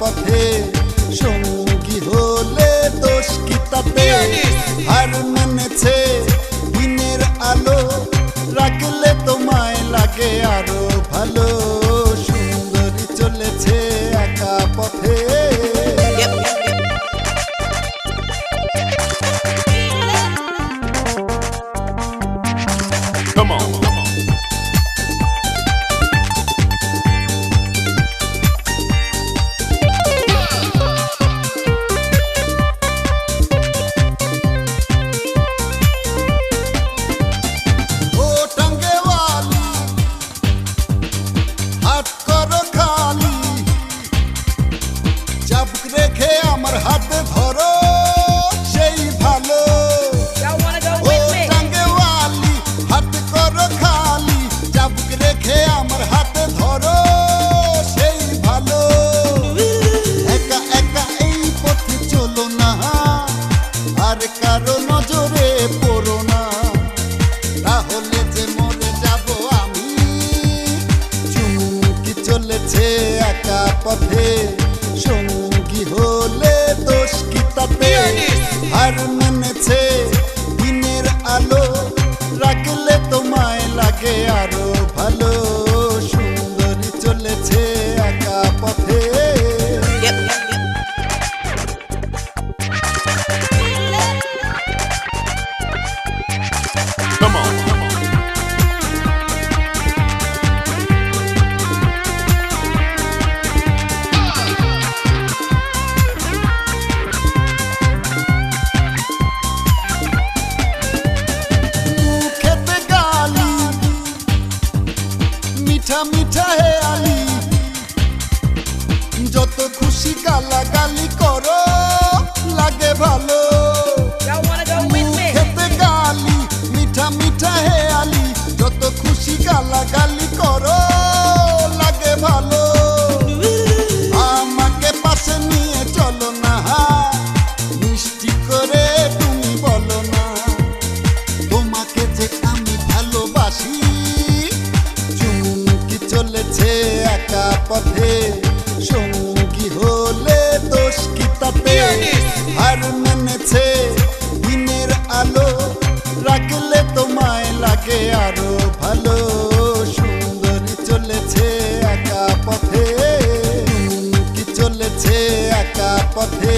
পথে সঙ্গী হলে দোষ কি তাতে হার মেনেছে দিনের আলো রাখলে তোমায় লাগে আরো ভালো সুন্দরী চলেছে একা পথে Come on. রেখে আমার হাতে ধরো সেই ভালো টাঙ্গেওয়ালি হাত করো খালি চাবুক রেখে আমার হাতে ধরো সেই ভালো একা একা এই পথে চলো না আর কারো নজরে পড়ো না তাহলে যে মরে যাব আমি চুমকি চলেছে একা পথে হলে দোষ কি তাতে হার মেনেছে দিনের আলো রাখলে তোমায় লাগে আরো ভালো সুন্দরী চলেছে একা পথে Come on. মিঠা মিঠা হে আলি যত খুশি গালাগালি করো লাগে ভালো খেতে গালি মিঠা মিঠা হে আলি যত খুশি গালাগালি করো লাগে ভালো আমাকে পাশে নিয়ে চলো না মিষ্টি করে তুমি বলো না তোমাকে যে আমি ভালোবাসি চলেছে একা পথে সঙ্গী হলে দোষ কি তাতে হার মেনেছে দিনের আলো রাখলে তোমায় লাগে আরো ভালো সুন্দরী চলেছে একা পথে চলেছে একা পথে